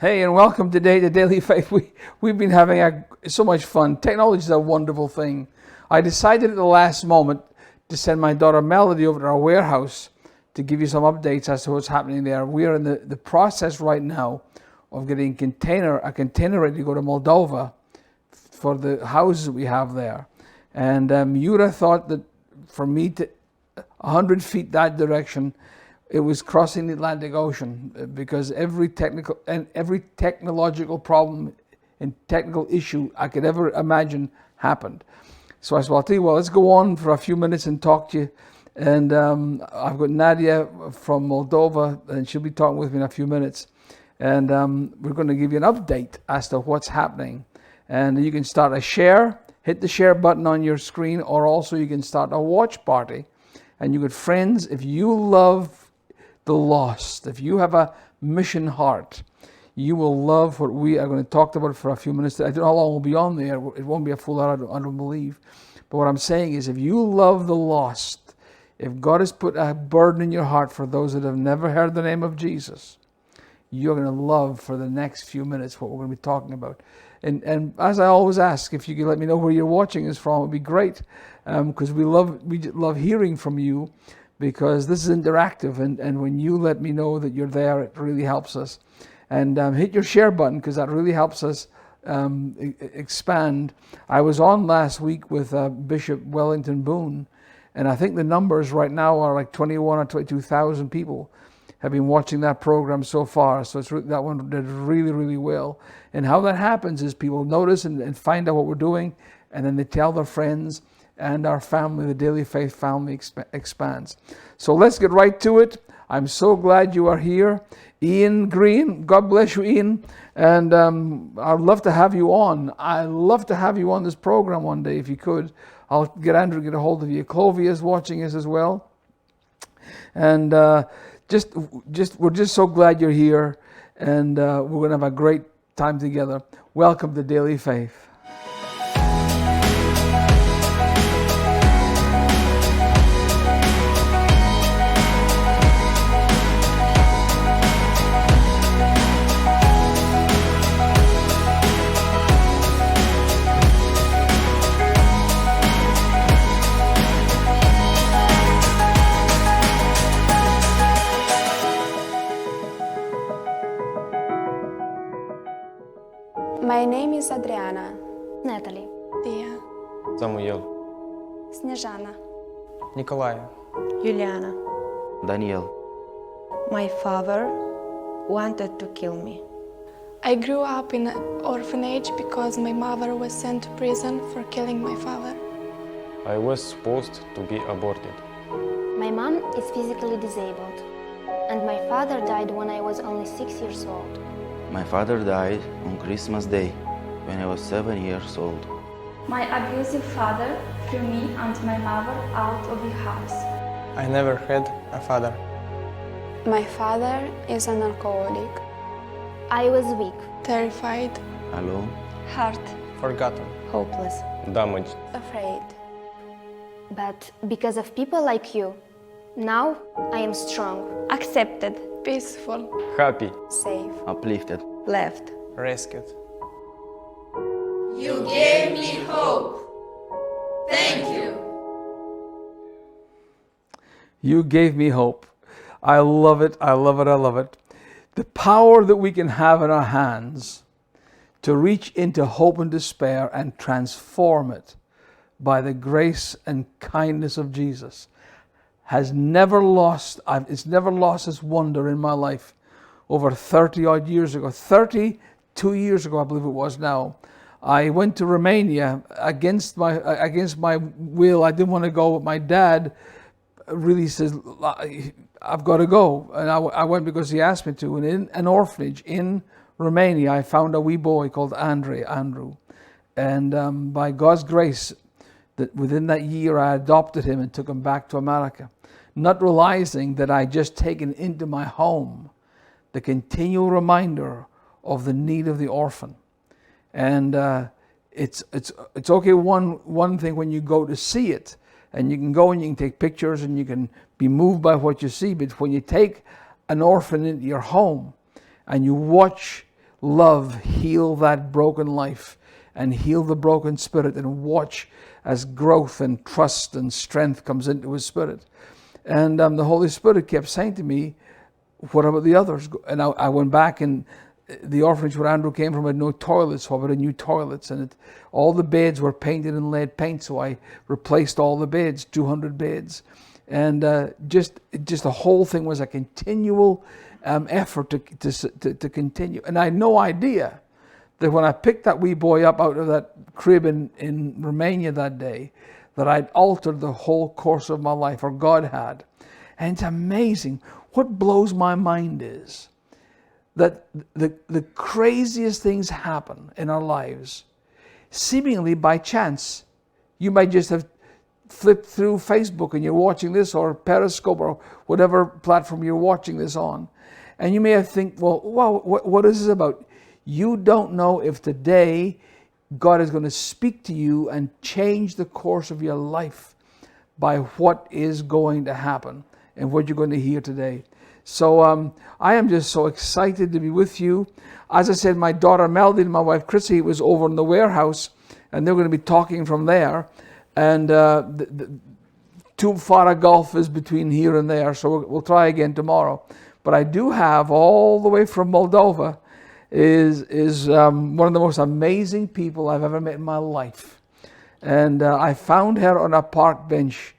Hey, and welcome today to Daily Faith. We've been having so much fun. Technology is a wonderful thing. I decided at the last moment to send my daughter Melody over to our warehouse to give you some updates as to what's happening there. We are in the process right now of getting a container ready to go to Moldova for the houses we have there. And you would have thought that for me to 100 feet that direction, it was crossing the Atlantic Ocean, because every technologigical problem and technical issue I could ever imagine happened. So I said, well, I'll tell you what, let's go on for a few minutes and talk to you. And I've got Nadia from Moldova, and she'll be talking with me in a few minutes. And we're going to give you an update as to what's happening. And you can start a share, hit the share button on your screen, or also you can start a watch party. And you could, friends, if you love the lost, if you have a mission heart, you will love what we are going to talk about for a few minutes. I don't know how long we'll be on there. It won't be a full hour, I don't believe. But what I'm saying is, if you love the lost, if God has put a burden in your heart for those that have never heard the name of Jesus, you're going to love for the next few minutes what we're going to be talking about. And as I always ask, if you could let me know where you're watching us from, it would be great, because we love hearing from you, because this is interactive, and when you let me know that you're there, it really helps us. And hit your share button, because that really helps us expand. I was on last week with Bishop Wellington Boone, and I think the numbers right now are like 21 or 22,000 people have been watching that program so far. So that one did really, really well. And how that happens is people notice and find out what we're doing, and then they tell their friends, and our family, the Daily Faith family, expands. So let's get right to it. I'm so glad you are here. Ian Green, God bless you, Ian. And I'd love to have you on. I'd love to have you on this program one day if you could. I'll get Andrew to get a hold of you. Clovia is watching us as well. And we're just so glad you're here. And we're going to have a great time together. Welcome to Daily Faith. My name is Adriana. Natalie. Tia. Samuel. Snezhana. Nikolai. Juliana. Daniel. My father wanted to kill me. I grew up in an orphanage because my mother was sent to prison for killing my father. I was supposed to be aborted. My mom is physically disabled, and my father died when I was only 6 years old. My father died on Christmas Day when I was 7 years old. My abusive father threw me and my mother out of the house. I never had a father. My father is an alcoholic. I was weak, Terrified. Alone. Hurt. Forgotten. Hopeless. Damaged. Afraid. but because of people like you, now I am strong. Accepted. Peaceful. Happy. Safe. Uplifted. Left. Rescued. You gave me hope. Thank you. You gave me hope. I love it. I love it. I love it. The power that we can have in our hands to reach into hope and despair and transform it by the grace and kindness of Jesus has never lost, it's never lost its wonder in my life. Over 30 odd years ago, 32 years ago, I believe it was now, I went to Romania against my will. I didn't want to go, but my dad really says, I've got to go. And I went because he asked me to. And in an orphanage in Romania, I found a wee boy called Andrew. And by God's grace, that within that year I adopted him and took him back to America, not realizing that I just taken into my home the continual reminder of the need of the orphan. And it's okay one thing when you go to see it, and you can go and you can take pictures and you can be moved by what you see, but when you take an orphan into your home and you watch love heal that broken life and heal the broken spirit, and watch as growth and trust and strength comes into his spirit. And the Holy Spirit kept saying to me, what about the others? And I went back, and the orphanage where Andrew came from had no toilets, so I put in new toilets, and all the beds were painted in lead paint, so I replaced all the beds, 200 beds. And just the whole thing was a continual effort to continue. And I had no idea that when I picked that wee boy up out of that crib in Romania that day, that I'd altered the whole course of my life, or God had. And it's amazing. What blows my mind is that the craziest things happen in our lives, seemingly by chance. You might just have flipped through Facebook and you're watching this, or Periscope, or whatever platform you're watching this on. And you may have think, well, what is this about? You don't know if today God is going to speak to you and change the course of your life by what is going to happen and what you're going to hear today. So I am just so excited to be with you. As I said, my daughter Melody and my wife Chrissy was over in the warehouse, and they're going to be talking from there. And too far a gulf is between here and there, so we'll try again tomorrow. But I do have, all the way from Moldova, is one of the most amazing people I've ever met in my life. And I found her on a park bench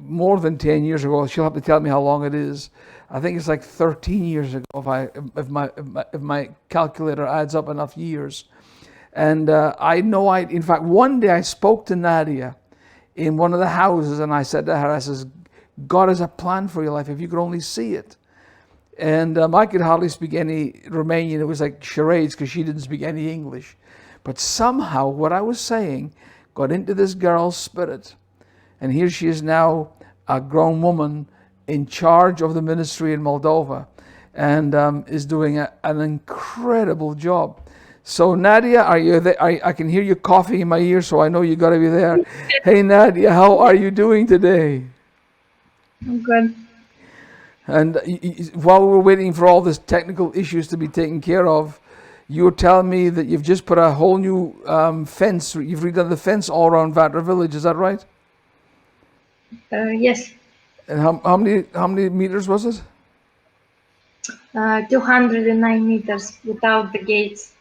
more than 10 years ago. She'll have to tell me how long it is. I think it's like 13 years ago if my calculator adds up enough years. And in fact, one day I spoke to Nadia in one of the houses, and I said to her, I says, God has a plan for your life if you could only see it. And I could hardly speak any Romanian. It was like charades because she didn't speak any English. But somehow what I was saying got into this girl's spirit. And here she is now, a grown woman in charge of the ministry in Moldova, and is doing an incredible job. So Nadia, are you there? I can hear you coughing in my ear, so I know you got to be there. Hey Nadia, how are you doing today? I'm good. And while we're waiting for all these technical issues to be taken care of, you were telling me that you've just put a whole new fence. You've redone the fence all around Vatra village. Is that right? Yes. And how many meters was it? 209 meters without the gates.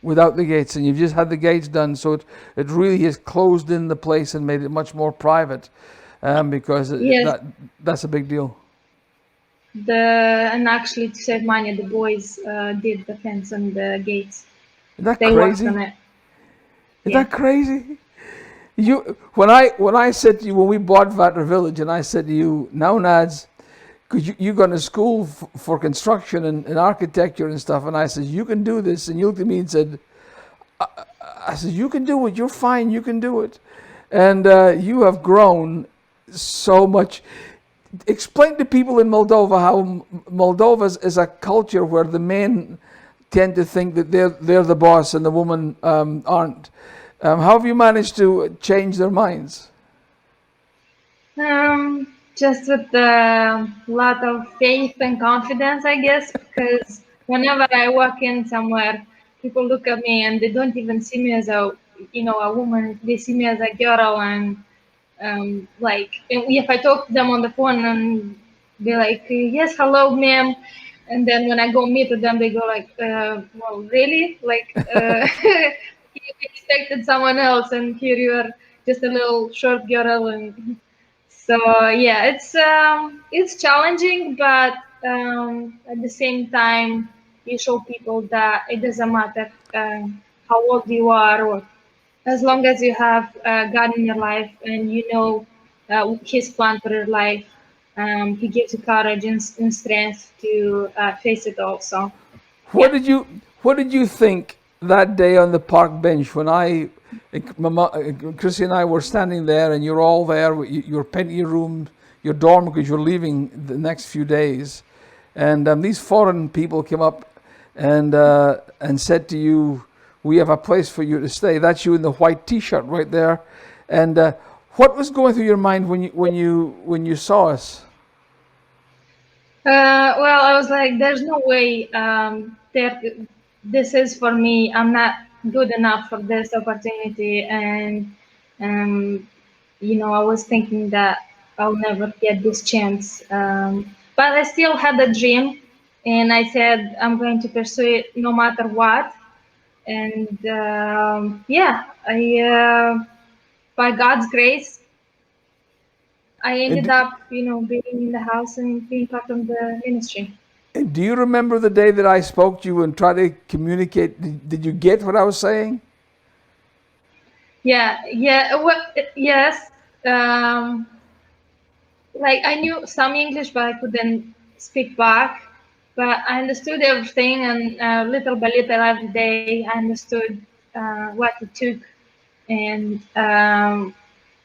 Without the gates, and you've just had the gates done, so it really has closed in the place and made it much more private, because Yes. that's a big deal. And actually, to save money, the boys did the fence and the gates. Isn't that They worked crazy? on it. Isn't that crazy? When I said to you, when we bought Vatra Village, and I said to you, now Nads, because you've gone to school for construction and architecture and stuff, and I said, you can do this, and you looked at me and said, I said, you can do it, you're fine, you can do it. And you have grown so much. Explain to people in Moldova how Moldova is a culture where the men tend to think that they're the boss and the women aren't. How have you managed to change their minds? Just with a lot of faith and confidence, I guess, because whenever I walk in somewhere, people look at me and they don't even see me as a woman. They see me as a girl, and if I talk to them on the phone and they're like, yes, hello, ma'am. And then when I go meet with them, they go like, well, really? Like, you expected someone else, and here you are, just a little short girl. And so, yeah, it's challenging, but at the same time, you show people that it doesn't matter how old you are, or as long as you have God in your life and you know His plan for your life, He gives you courage and strength to face it all. So, What did you think that day on the park bench when Chrissy and I were standing there, and you're all there, you're painting your room, your dorm, because you're leaving the next few days, and these foreign people came up and said to you, we have a place for you to stay. That's you in the white T-shirt right there. And what was going through your mind when you saw us? Well, I was like, there's no way this is for me. I'm not good enough for this opportunity, and um, I was thinking that I'll never get this chance. But I still had a dream, and I said I'm going to pursue it no matter what. And yeah, I by God's grace, I ended And, up, being in the house and being part of the ministry. and do you remember the day that I spoke to you and tried to communicate? Did you get what I was saying? Yeah, yeah, yes. Um, like I knew some English, but I couldn't speak back. But I understood everything, and little by little every day, I understood what it took, and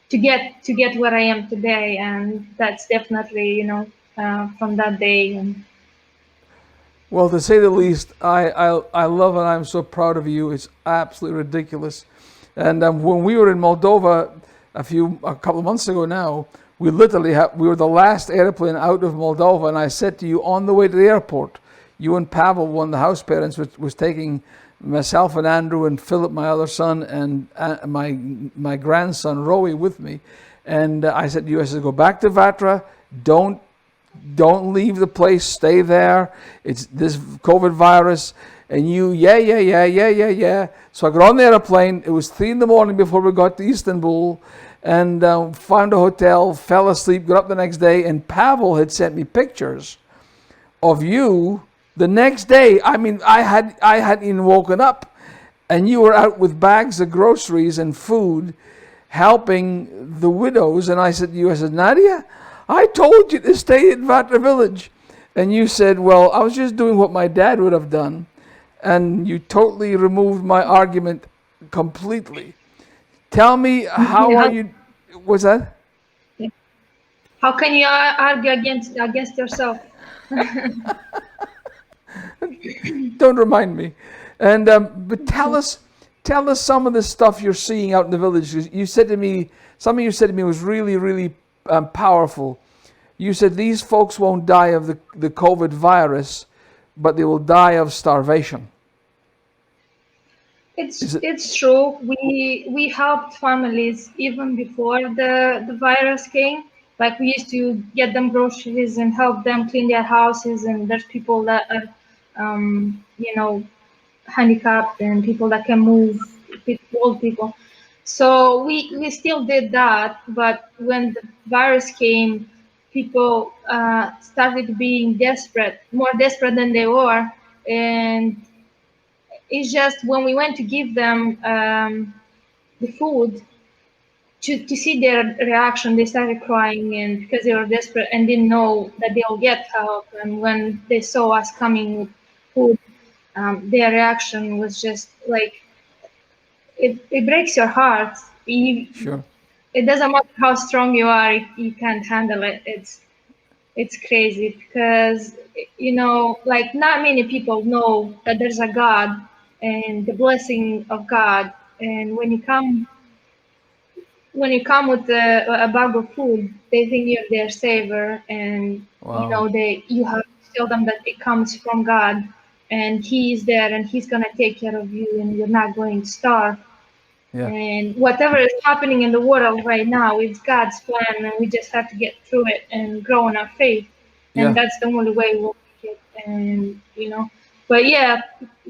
to get where I am today. And that's definitely, from that day. And Well, to say the least, I love and I'm so proud of you. It's absolutely ridiculous. And when we were in Moldova a couple of months ago now, we we were the last airplane out of Moldova, and I said to you on the way to the airport, you and Pavel, one of the house parents, was taking myself and Andrew and Philip, my other son, and my grandson Rowie with me, and I said to you, I said, go back to Vatra, don't leave the place, stay there. It's this COVID virus. And you, yeah. So I got on the airplane. It was 3 a.m. before we got to Istanbul, and found a hotel, fell asleep, got up the next day, and Pavel had sent me pictures of you the next day. I mean, I hadn't even woken up, and you were out with bags of groceries and food, helping the widows. And I said to you, I said, Nadia, I told you to stay in Vatra village. And you said, well, I was just doing what my dad would have done. And you totally removed my argument completely. Tell me, how are you? What's that? how can you argue against yourself? Don't remind me. And but tell us some of the stuff you're seeing out in the village. You said to me, something you said to me was really, really powerful. You said these folks won't die of the COVID virus, but they will die of starvation. It's true. We helped families even before the virus came. Like we used to get them groceries and help them clean their houses. And there's people that are, handicapped, and people that can move, old people. So we still did that. But when the virus came, people started being desperate, more desperate than they were, and it's just when we went to give them the food, to see their reaction, they started crying, and because they were desperate and didn't know that they'll get help. And when they saw us coming with food, their reaction was just like, it breaks your heart. Sure. It doesn't matter how strong you are, you can't handle it. It's crazy because, like not many people know that there's a God and the blessing of God. And when you come with a bag of food, they think you're their savior, and Wow. you have to tell them that it comes from God, and He is there, and He's gonna take care of you, and you're not going to starve. Yeah. And whatever is happening in the world right now, it's God's plan, and we just have to get through it and grow in our faith. And Yeah. that's the only way we'll make it. And but yeah,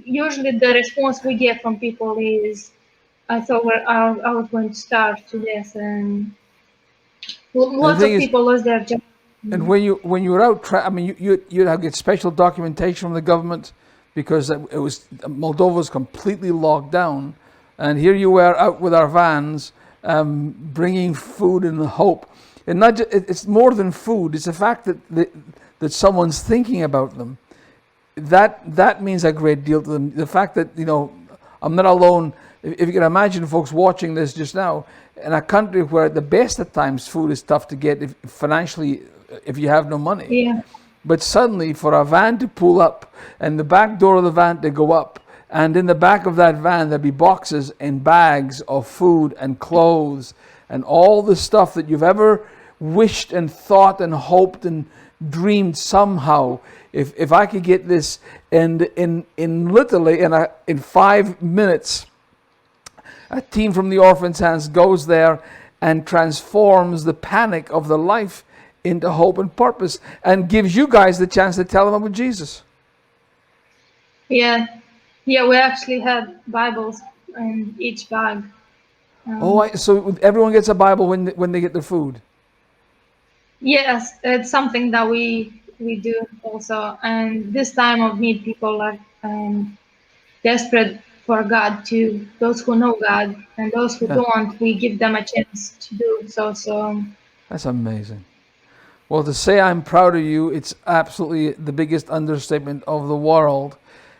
usually the response we get from people is, I thought I was going to starve to death, and And the lots thing of is, people lost their jobs. and when you were out, I mean, you'd have get special documentation from the government because it was Moldova was completely locked down, and here you were out with our vans, bringing food and hope. And not just, it's more than food; it's the fact that someone's thinking about them. That means a great deal to them. The fact that I'm not alone. If you can imagine folks watching this just now, in a country where at the best of times food is tough to get financially, if you have no money. Yeah, But suddenly for a van to pull up and the back door of the van to go up, and in the back of that van there'd be boxes and bags of food and clothes and all the stuff that you've ever wished and thought and hoped and dreamed somehow, if I could get this, and in literally in 5 minutes, a team from the Orphan's Hands goes there and transforms the panic of the life into hope and purpose, and gives you guys the chance to tell them about Jesus. Yeah, yeah. We actually had Bibles in each bag. So everyone gets a Bible when they get their food. Yes, it's something that we do also. And this time of need, people are desperate for God too. Those who know God and those who don't, we give them a chance to do so. So That's amazing. Well, to say I'm proud of you, it's absolutely the biggest understatement of the world.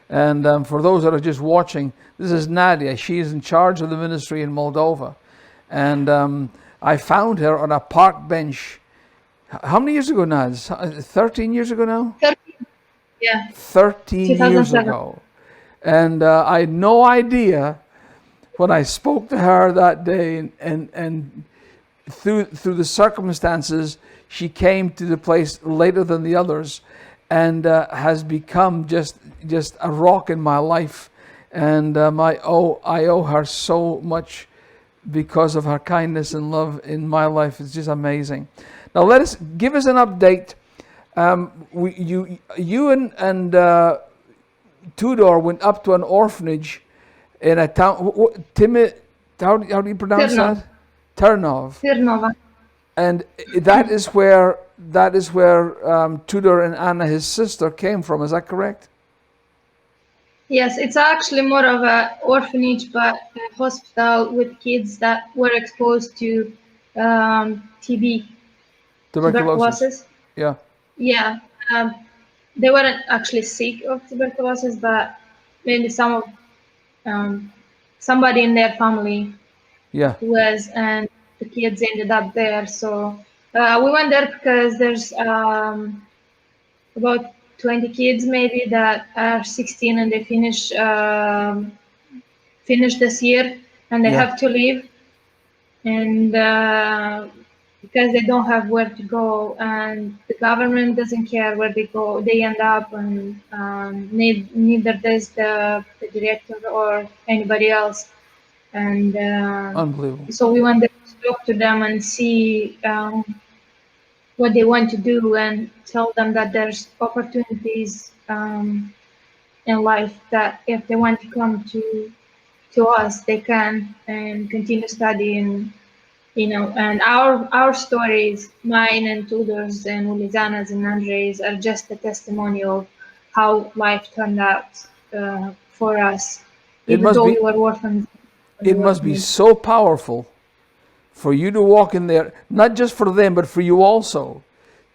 And for those that are just watching, this is Nadia. She is in charge of the ministry in Moldova. And I found her on a park bench. How many years ago now? 13 years ago now? 13, yeah. 13 years 2007. ago. And I had no idea when I spoke to her that day, and through the circumstances, she came to the place later than the others, and has become just a rock in my life. And I owe her so much because of her kindness and love in my life. It's just amazing. Now give us an update. You and Tudor went up to an orphanage in a town. How do you pronounce that? Ternov. Ternova. And that is where Tudor and Anna, his sister, came from. Is that correct? Yes, it's actually more of an orphanage, but a hospital with kids that were exposed to TB, tuberculosis. Yeah. Yeah, they weren't actually sick of tuberculosis, but maybe somebody in their family was, and the kids ended up there. So we went there because there's about 20 kids maybe that are 16 and they finish this year and they have to leave, and because they don't have where to go, and the government doesn't care where they go, they end up, and neither does the director or anybody else. And Unbelievable. so we went there to talk to them and see what they want to do, and tell them that there's opportunities in life, that if they want to come to us, they can, and continue studying, and our stories, mine and Tudor's and Ulizana's and Andre's, are just a testimony of how life turned out for us, even though we were orphans. It must be so powerful for you to walk in there, not just for them, but for you also,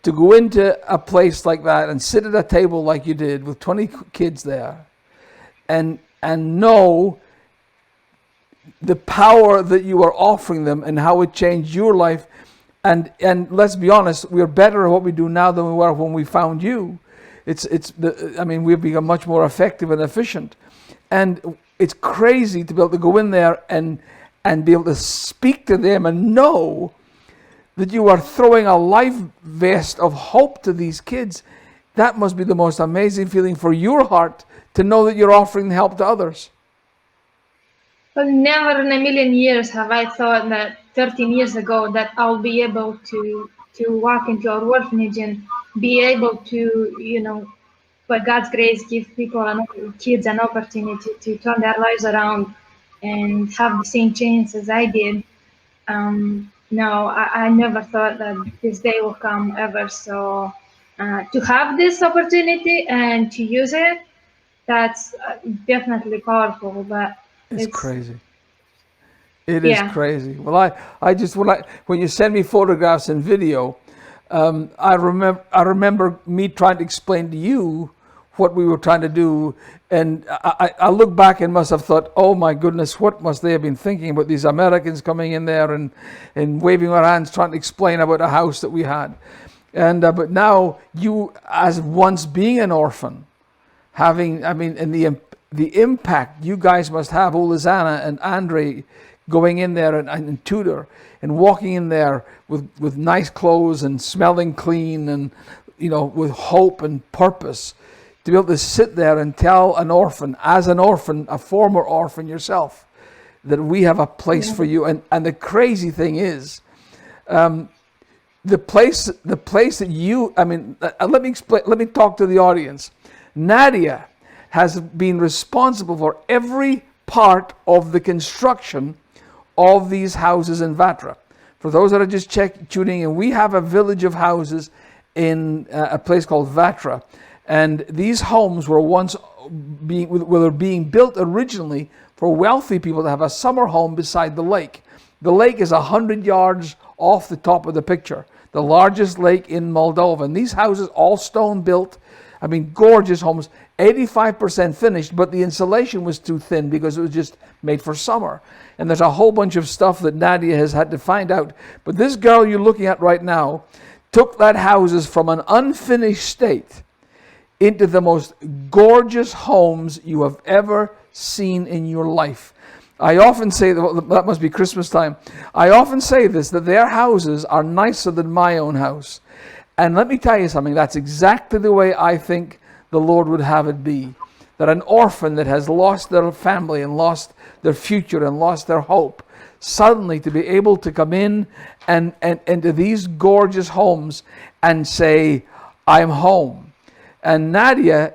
to go into a place like that and sit at a table like you did with 20 kids there, and know the power that you are offering them and how it changed your life. And let's be honest, we're better at what we do now than we were when we found you. We've become much more effective and efficient. And it's crazy to be able to go in there and be able to speak to them and know that you are throwing a life vest of hope to these kids. That must be the most amazing feeling for your heart, to know that you're offering help to others. But never in a million years have I thought that 13 years ago that I'll be able to walk into our orphanage and be able to, by God's grace, give kids an opportunity to turn their lives around and have the same chance as I did. No, I never thought that this day will come ever. So to have this opportunity and to use it, that's definitely powerful. But it's crazy. It is crazy. Well, I just when you send me photographs and video, I remember me trying to explain to you what we were trying to do, and I look back and must have thought, oh my goodness, what must they have been thinking about these Americans coming in there and waving our hands, trying to explain about a house that we had. And but now you, as once being an orphan, and the impact you guys must have, Ulizana and Andre, going in there and tutor and walking in there with nice clothes and smelling clean and, with hope and purpose, to be able to sit there and tell an orphan, as an orphan, a former orphan yourself, that we have a place for you. And the crazy thing is, the place that you, let me explain, let me talk to the audience. Nadia has been responsible for every part of the construction of these houses in Vatra. For those that are just tuning in, we have a village of houses in a place called Vatra. And these homes were once being built originally for wealthy people to have a summer home beside the lake. The lake is 100 yards off the top of the picture, the largest lake in Moldova. And these houses, all stone built, gorgeous homes, 85% finished, but the insulation was too thin because it was just made for summer. And there's a whole bunch of stuff that Nadia has had to find out. But this girl you're looking at right now took that houses from an unfinished state into the most gorgeous homes you have ever seen in your life. I often say, that must be Christmas time. I often say this, that their houses are nicer than my own house. And let me tell you something, that's exactly the way I think the Lord would have it be. That an orphan that has lost their family and lost their future and lost their hope, suddenly to be able to come in and into these gorgeous homes and say, I'm home. And Nadia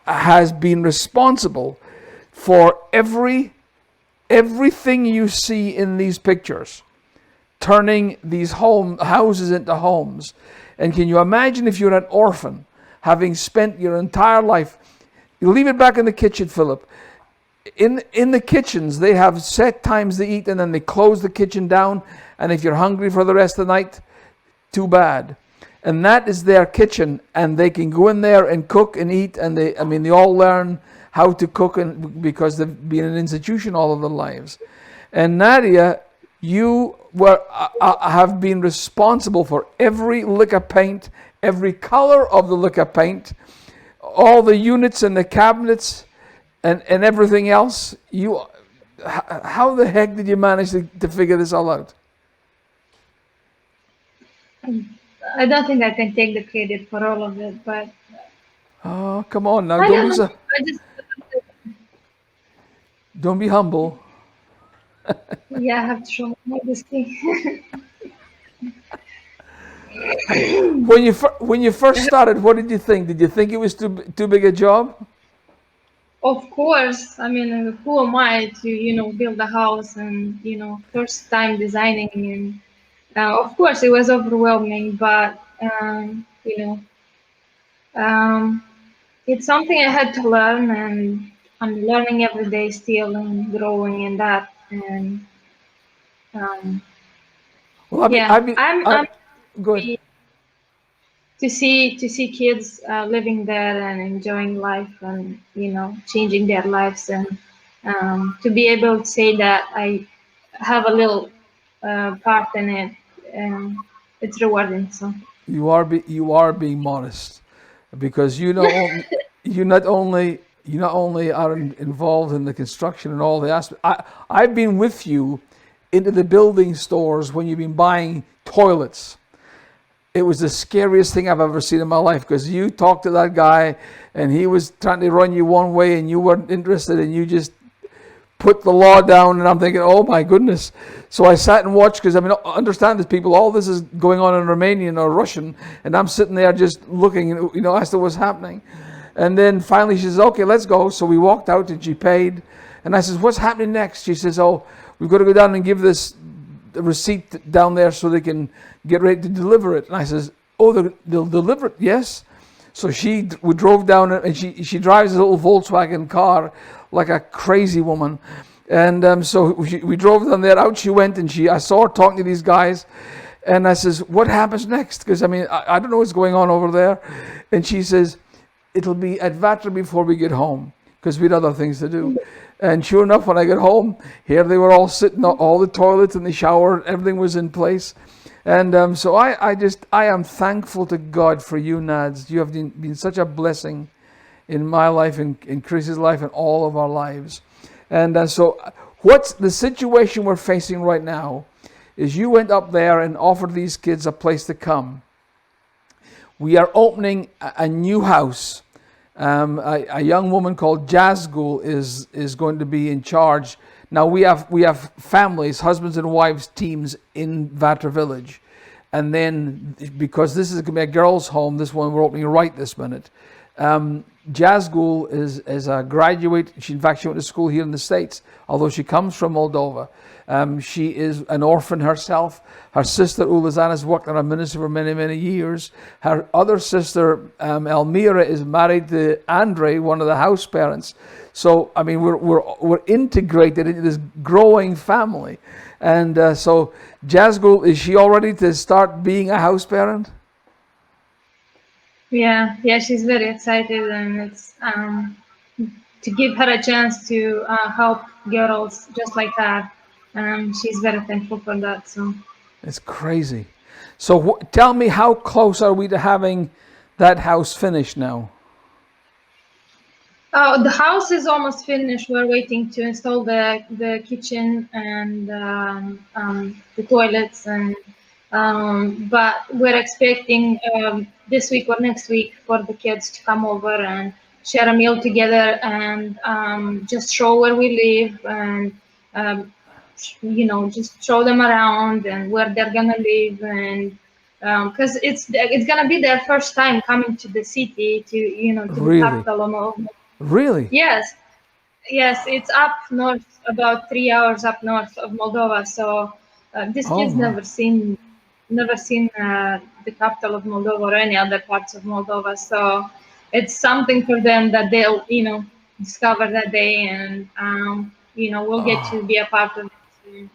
has been responsible for everything you see in these pictures, turning these houses into homes. And can you imagine if you're an orphan, having spent your entire life, you leave it back in the kitchen, Philip. In the kitchens, they have set times to eat and then they close the kitchen down. And if you're hungry for the rest of the night, too bad. And that is their kitchen, and they can go in there and cook and eat. And they all learn how to cook because they've been in an institution all of their lives. And Nadia, you have been responsible for every lick of paint, every color of the lick of paint, all the units and the cabinets and everything else. How the heck did you manage to figure this all out? I don't think I can take the credit for all of it, but Oh, come on now. I Don't be, don't know. I just don't be humble. I have to show my modesty. When you first started, what did you think? Did you think it was too big a job? Of course, who am I to build a house and first time designing, and of course it was overwhelming, but it's something I had to learn, and I'm learning every day still and growing in that. And Well, I'm good. to see kids living there and enjoying life and changing their lives, and to be able to say that I have a little part in it, it's rewarding. So You are being modest, because you not only are involved in the construction and all the aspects. I've been with you into the building stores when you've been buying toilets. It was the scariest thing I've ever seen in my life, because you talked to that guy and he was trying to run you one way and you weren't interested, and you just put the law down, and I'm thinking, oh my goodness. So I sat and watched, because understand this, people, all this is going on in Romanian or Russian, and I'm sitting there just looking, as to what's happening. And then finally she says, okay, let's go. So we walked out and she paid. And I says, what's happening next? She says, oh, we've got to go down and give this receipt down there so they can get ready to deliver it. And I says, oh, they'll deliver it? Yes. So we drove down, and she drives a little Volkswagen car like a crazy woman. And so we drove down there. Out she went, and I saw her talking to these guys. And I says, what happens next? Because I don't know what's going on over there. And she says, it'll be at Vatra before we get home, because we had other things to do. And sure enough, when I got home, here they were all sitting, all the toilets and the shower, everything was in place. And so I am thankful to God for you, Nads. You have been such a blessing in my life, in Chris's life, and all of our lives. And so What's the situation we're facing right now is you went up there and offered these kids a place to come. We are opening a new house. A young woman called Jazgul is going to be in charge. Now we have families, husbands and wives teams in Vatra Village. And then, because this is going to be a girls' home, this one we're opening right this minute. Jazgul is a graduate. In fact, she went to school here in the States, although she comes from Moldova. She is an orphan herself. Her sister Ulazana has worked in our ministry for many, many years. Her other sister, Elmira, is married to Andre, one of the house parents. So, I mean, we're integrated into this growing family. And so, Jazgul, is she all ready to start being a house parent? Yeah, she's very excited, and it's to give her a chance to help girls just like her. She's very thankful for that. So it's crazy. So tell me, how close are we to having that house finished now? the house is almost finished. We're waiting to install the kitchen and the toilets, and but we're expecting this week or next week for the kids to come over and share a meal together and just show where we live and just show them around and where they're gonna live, and because it's gonna be their first time coming to the city, to Really? the capital of Moldova. Really? Yes, it's up north, about 3 hours up north of Moldova. So these kids wow. never seen the capital of Moldova or any other parts of Moldova. So it's something for them that they'll discover that day, and we'll get to be a part of it.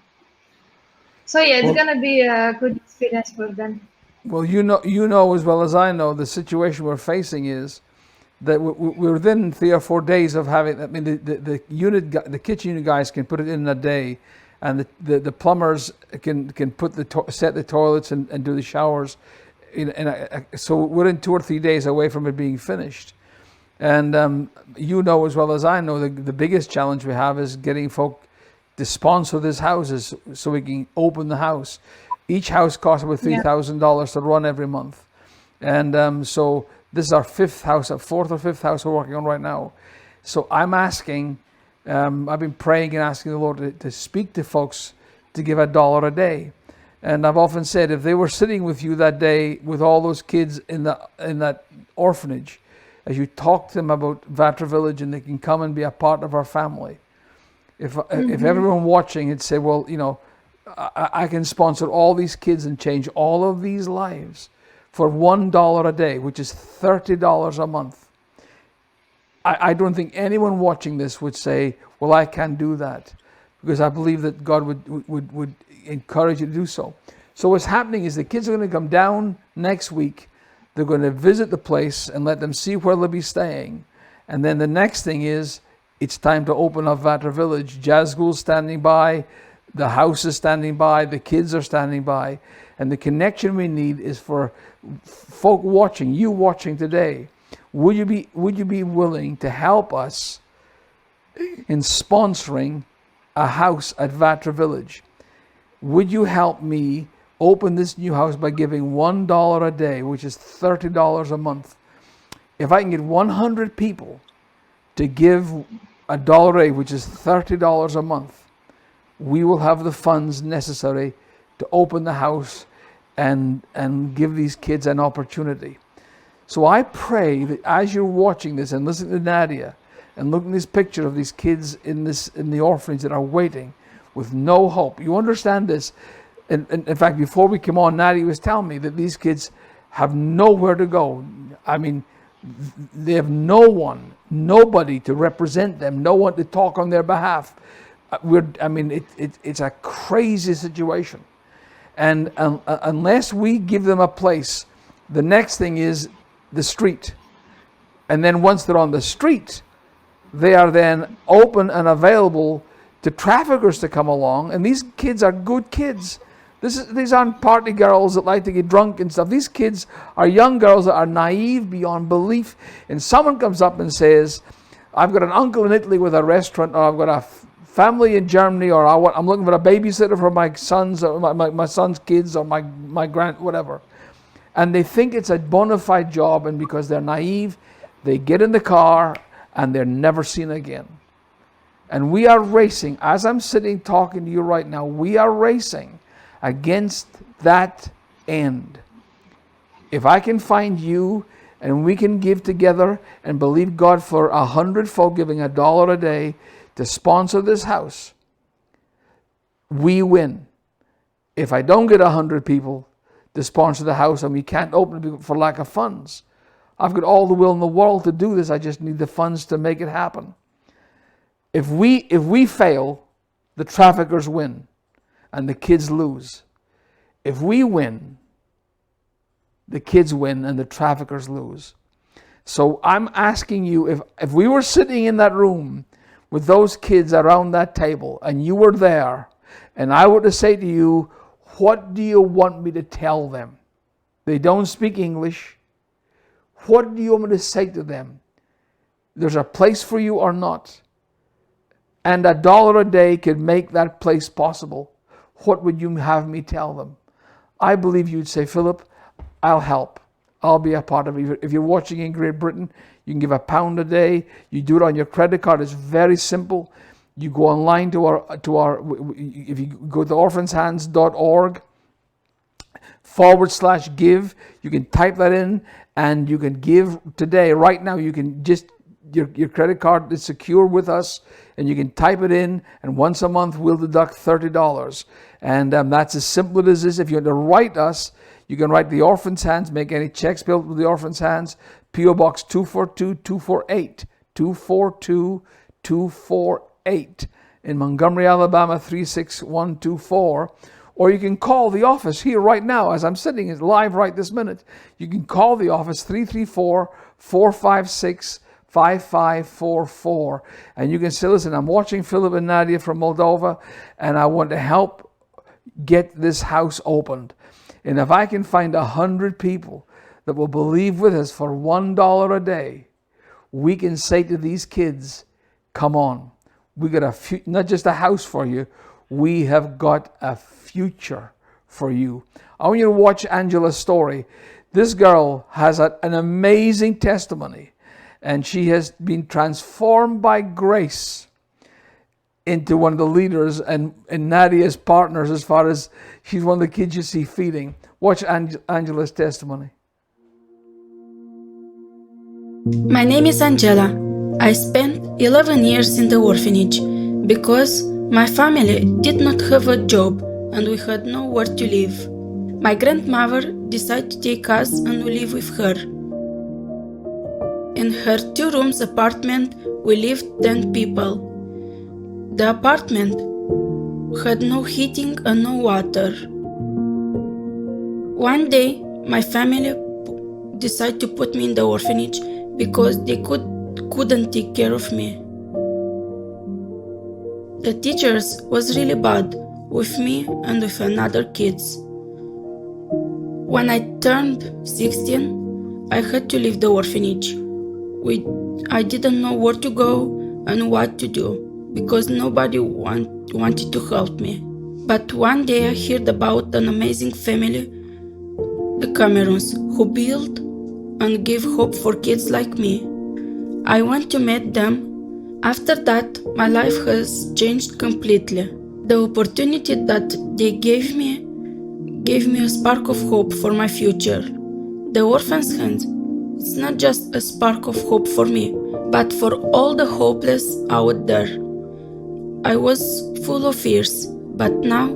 So it's Well- gonna be a good experience for them. Well, you know as well as I know, the situation we're facing is that we're within 3 or 4 days of having. I mean, the kitchen unit guys can put it in a day, and the plumbers can set the toilets and do the showers. So we're in 2 or 3 days away from it being finished. And you know as well as I know, the biggest challenge we have is getting folk to sponsor these houses so we can open the house. Each house costs about $3,000 to run every month. And so this is our fourth or fifth house we're working on right now. So I'm asking, I've been praying and asking the Lord to speak to folks to give $1 a day. And I've often said, if they were sitting with you that day with all those kids in that orphanage, as you talk to them about Vatra Village and they can come and be a part of our family, if everyone watching had said, well, I can sponsor all these kids and change all of these lives for $1 a day, which is $30 a month. I don't think anyone watching this would say, well, I can't do that, because I believe that God would encourage you to do so. So what's happening is the kids are going to come down next week. They're going to visit the place and let them see where they'll be staying. And then the next thing is, it's time to open up Vatra Village. Jazgul's standing by, the house is standing by, the kids are standing by. And the connection we need is for folk watching, you watching today. Would you be willing to help us in sponsoring a house at Vatra Village? Would you help me open this new house by giving $1 a day, which is $30 a month? If I can get 100 people to give $1 a day, which is $30 a month, we will have the funds necessary to open the house and give these kids an opportunity. So I pray that as you're watching this and listening to Nadia and looking at this picture of these kids in the orphanage that are waiting with no hope, you understand this. And in fact, before we came on, Nadia was telling me that these kids have nowhere to go. I mean, they have nobody to represent them, no one to talk on their behalf. It's a crazy situation. And unless we give them a place, the next thing is the street. And then once they're on the street, they are then open and available to traffickers to come along. And these kids are good kids. These aren't party girls that like to get drunk and stuff. These kids are young girls that are naive beyond belief. And someone comes up and says, I've got an uncle in Italy with a restaurant, or I've got a family in Germany, or I'm looking for a babysitter for my sons, or my son's kids, or my grand, whatever. And they think it's a bona fide job, and because they're naive, they get in the car and they're never seen again. And we are racing, as I'm sitting talking to you right now, we are racing against that end. If I can find you and we can give together and believe God for 100 folk giving $1 a day to sponsor this house, we win. If I don't get 100 people to sponsor the house and we can't open it for lack of funds, I've got all the will in the world to do this. I just need the funds to make it happen. If we fail, the traffickers win and the kids lose. If we win, the kids win and the traffickers lose. So I'm asking you, if we were sitting in that room with those kids around that table and you were there, and I were to say to you, what do you want me to tell them? They don't speak English. What do you want me to say to them? There's a place for you or not? And $1 a day could make that place possible. What would you have me tell them? I believe you'd say, Philip, I'll help. I'll be a part of it. If you're watching in Great Britain, you can give £1 a day. You do it on your credit card. It's very simple. You go online to our if you go to orphanshands.org/give, you can type that in and you can give today. Right now, you can just, your credit card is secure with us, and you can type it in, and once a month we'll deduct $30. And that's as simple as this. If you want to write us, you can write the Orphan's Hands, make any checks payable to the Orphan's Hands, P.O. Box 242-248, 242-248 in Montgomery, Alabama 36124. Or you can call the office here right now as I'm sitting live right this minute. You can call the office 334-456-5544. And you can say, listen, I'm watching Philip and Nadia from Moldova, and I want to help get this house opened. And if I can find 100 people that will believe with us for $1 a day, we can say to these kids, come on, we got not just a house for you, we have got a future for you. I want you to watch Angela's story. This girl has an amazing testimony, and she has been transformed by grace into one of the leaders and Nadia's partners, as far as she's one of the kids you see feeding. Watch Angela's testimony. My name is Angela. I spent 11 years in the orphanage because my family did not have a job and we had nowhere to live. My grandmother decided to take us and we live with her. In her 2-room apartment, we lived 10 people. The apartment had no heating and no water. One day, my family decided to put me in the orphanage because they couldn't take care of me. The teachers was really bad with me and with another kids. When I turned 16, I had to leave the orphanage. I didn't know where to go and what to do because nobody wanted to help me. But one day I heard about an amazing family, the Camerons, who built and gave hope for kids like me. I went to meet them. After that, my life has changed completely. The opportunity that they gave me a spark of hope for my future. The Orphan's Hands, it's not just a spark of hope for me, but for all the hopeless out there. I was full of fears, but now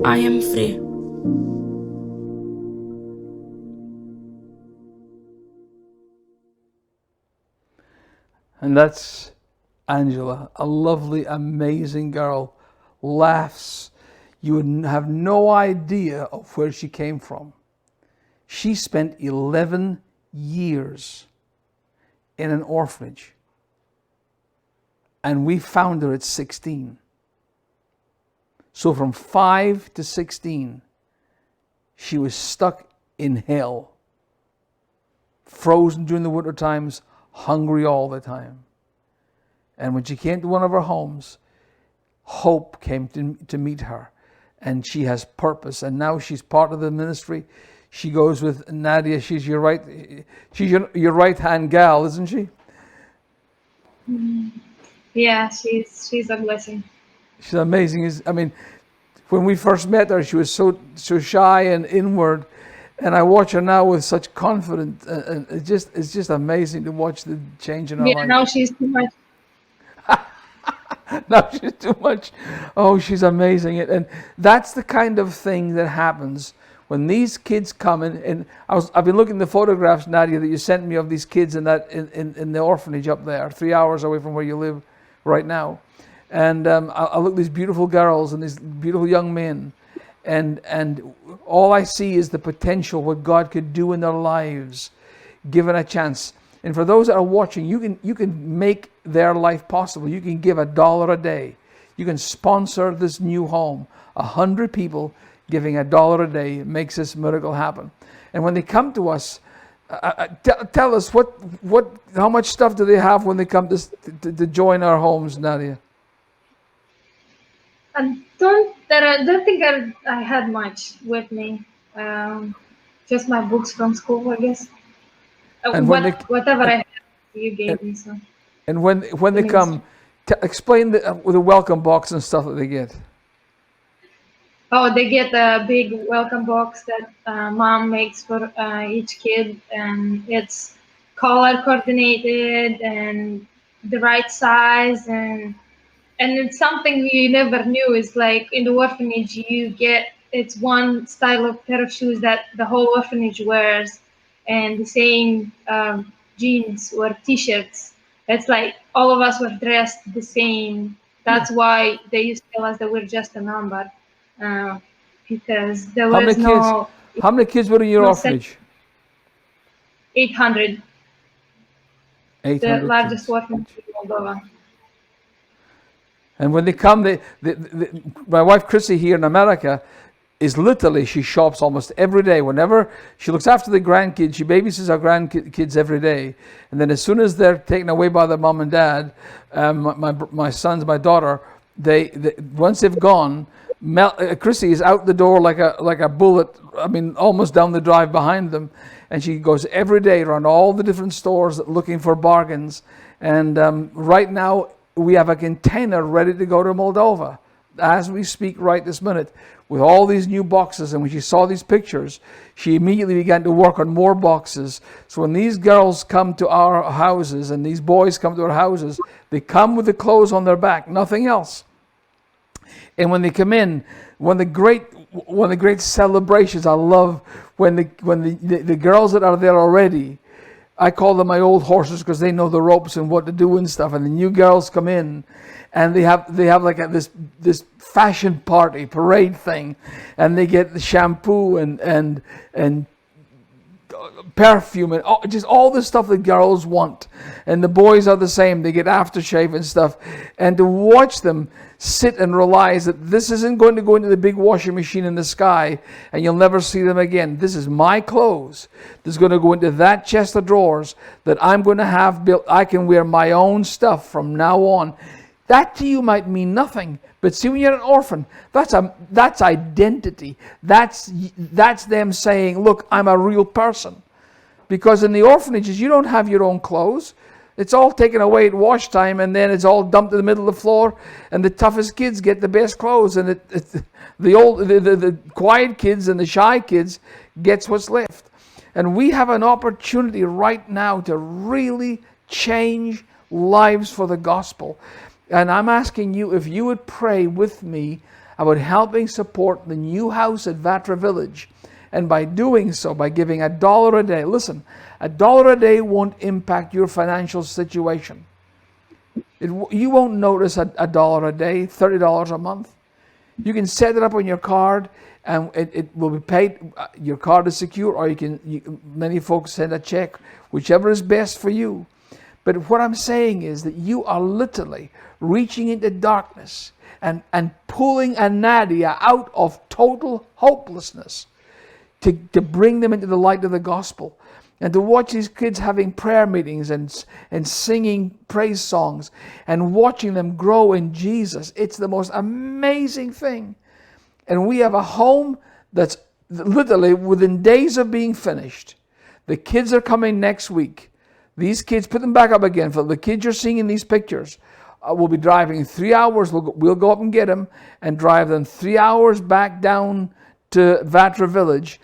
I am free. And that's Angela, a lovely, amazing girl, laughs. You would have no idea of where she came from. She spent 11 years in an orphanage, and we found her at 16. So from 5 to 16, she was stuck in hell, frozen during the winter times, hungry all the time. And when she came to one of our homes, hope came to meet her, and she has purpose, and now she's part of the ministry. She goes with Nadia. She's your right hand gal, isn't she? Yeah, she's a blessing. She's amazing. I mean, when we first met her, she was so shy and inward, and I watch her now with such confidence, and it's just amazing to watch the change in her Yeah, life. now she's too much. Now she's too much. Oh, she's amazing. And that's the kind of thing that happens when these kids come in. And I've been looking at the photographs, Nadia, that you sent me of these kids in the orphanage up there, 3 hours away from where you live right now. And I look at these beautiful girls and these beautiful young men, and all I see is the potential, what God could do in their lives, given a chance. And for those that are watching, you can make their life possible. You can give $1 a day. You can sponsor this new home. 100 people giving $1 a day makes this miracle happen. And when they come to us, tell us how much stuff do they have when they come to join our homes, Nadia? I don't think I had much with me. Just my books from school, I guess. And Whatever I had, you gave me. So. And when they come, explain the welcome box and stuff that they get. Oh, they get a big welcome box that mom makes for each kid, and it's color coordinated and the right size, and it's something we never knew. Is like in the orphanage, it's one style of pair of shoes that the whole orphanage wears, and the same jeans or t-shirts. It's like all of us were dressed the same. That's why they used to tell us that we're just a number, because there was How many kids were in your orphanage? 800. 800 The largest kids. orphanage in Moldova. And when they come, my wife Chrissy here in America is literally, she shops almost every day. Whenever she looks after the grandkids, she babysits our grandkids every day. And then as soon as they're taken away by their mom and dad, my sons, my daughter, they once they've gone, Chrissy is out the door like a bullet. I mean, almost down the drive behind them. And she goes every day around all the different stores looking for bargains. And right now, we have a container ready to go to Moldova as we speak right this minute with all these new boxes. And when she saw these pictures, she immediately began to work on more boxes. So when these girls come to our houses and these boys come to our houses, they come with the clothes on their back, nothing else. And when they come in, one of the great celebrations, I love when the girls that are there already, I call them my old horses because they know the ropes and what to do and stuff. And the new girls come in, and they have like this fashion party parade thing, and they get the shampoo and perfume and just all the stuff that girls want. And the boys are the same. They get aftershave and stuff. And to watch them sit and realize that this isn't going to go into the big washing machine in the sky and you'll never see them again. This is my clothes. This is going to go into that chest of drawers that I'm going to have built. I can wear my own stuff from now on. That to you might mean nothing. But see, when you're an orphan, that's identity. That's them saying, look, I'm a real person. Because in the orphanages, you don't have your own clothes. It's all taken away at wash time, and then it's all dumped in the middle of the floor, and the toughest kids get the best clothes, and the quiet kids and the shy kids gets what's left. And we have an opportunity right now to really change lives for the gospel. And I'm asking you if you would pray with me about helping support the new house at Vatra Village. And by doing so, by giving $1 a day, listen, $1 a day won't impact your financial situation. You won't notice $1 a day, $30 a month. You can set it up on your card and it will be paid. Your card is secure, or many folks send a check, whichever is best for you. But what I'm saying is that you are literally reaching into darkness and pulling a Nadia out of total hopelessness to bring them into the light of the gospel. And to watch these kids having prayer meetings and singing praise songs and watching them grow in Jesus, it's the most amazing thing. And we have a home that's literally within days of being finished. The kids are coming next week. These kids, put them back up again. For the kids you're seeing in these pictures, we'll be driving 3 hours. We'll go up and get them and drive them 3 hours back down to Vatra Village.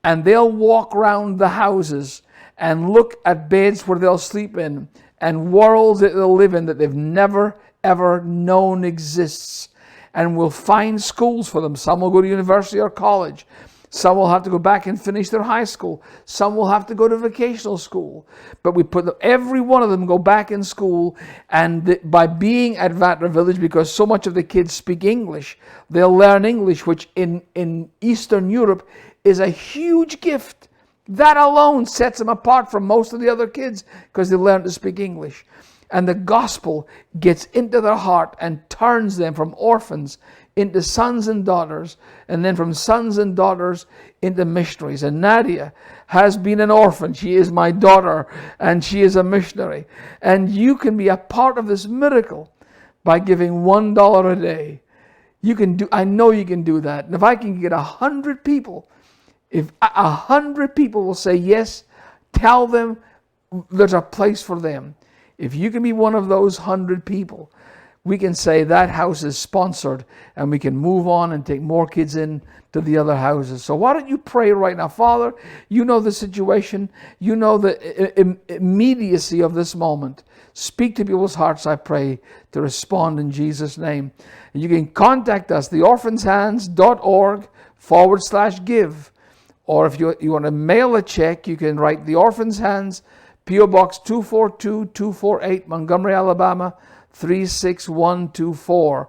And they'll walk around the houses and look at beds where they'll sleep in and worlds that they'll live in that they've never, ever known exists. And we'll find schools for them. Some will go to university or college. Some will have to go back and finish their high school. Some will have to go to vocational school. But we put them, every one of them go back in school. And by being at Vatra Village, because so much of the kids speak English, they'll learn English, which in Eastern Europe is a huge gift. That alone sets them apart from most of the other kids because they learn to speak English. And the gospel gets into their heart and turns them from orphans into sons and daughters, and then from sons and daughters into missionaries. And Nadia has been an orphan. She is my daughter, and she is a missionary. And you can be a part of this miracle by giving $1 a day. You can do. I know you can do that. And if I can get 100 people, if 100 people will say yes, tell them there's a place for them. If you can be one of those 100 people, we can say that house is sponsored and we can move on and take more kids in to the other houses. So why don't you pray right now? Father, you know the situation. You know the immediacy of this moment. Speak to people's hearts, I pray, to respond in Jesus' name. And you can contact us, theorphanshands.org/give. Or if you want to mail a check, you can write The Orphan's Hands, P.O. Box 242248, Montgomery, Alabama, 36124.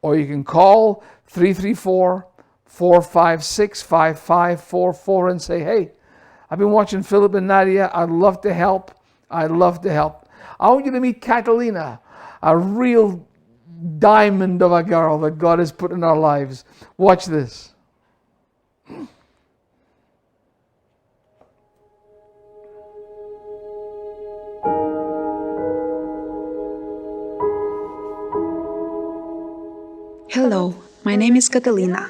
Or you can call 334-456-5544 and say, hey, I've been watching Philip and Nadia. I'd love to help. I'd love to help. I want you to meet Catalina, a real diamond of a girl that God has put in our lives. Watch this. Hello, my name is Catalina.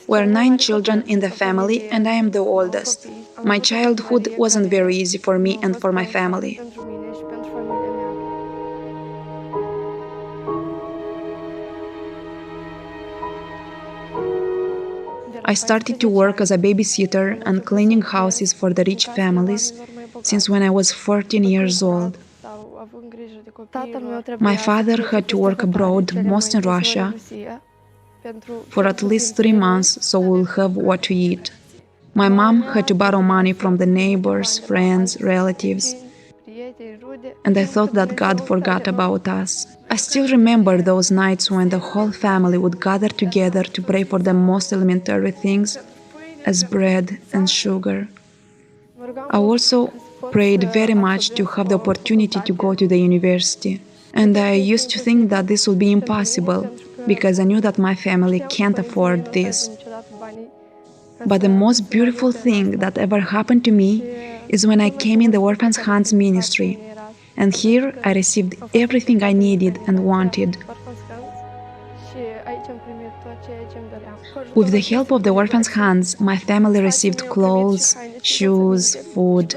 We're 9 children in the family and I am the oldest. My childhood wasn't very easy for me and for my family. I started to work as a babysitter and cleaning houses for the rich families since when I was 14 years old. My father had to work abroad, most in Russia, for at least 3 months so we'll have what to eat. My mom had to borrow money from the neighbors, friends, relatives, and I thought that God forgot about us. I still remember those nights when the whole family would gather together to pray for the most elementary things, as bread and sugar. I also prayed very much to have the opportunity to go to the university. And I used to think that this would be impossible, because I knew that my family can't afford this. But the most beautiful thing that ever happened to me is when I came in the Orphan's Hands ministry. And here I received everything I needed and wanted. With the help of the Orphan's Hands, my family received clothes, shoes, food.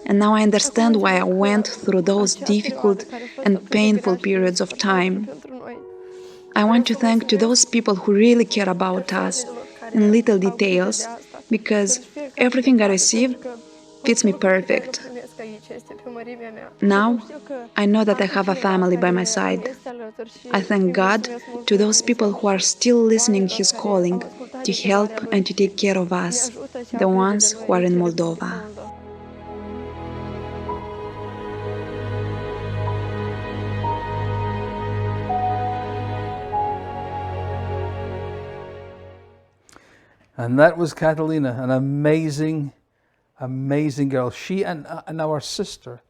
And now I understand why I went through those difficult and painful periods of time. I want to thank to those people who really care about us in little details, because everything I received fits me perfect. Now, I know that I have a family by my side. I thank God to those people who are still listening His calling to help and to take care of us, the ones who are in Moldova. And that was Catalina, an amazing, amazing girl. She and our sister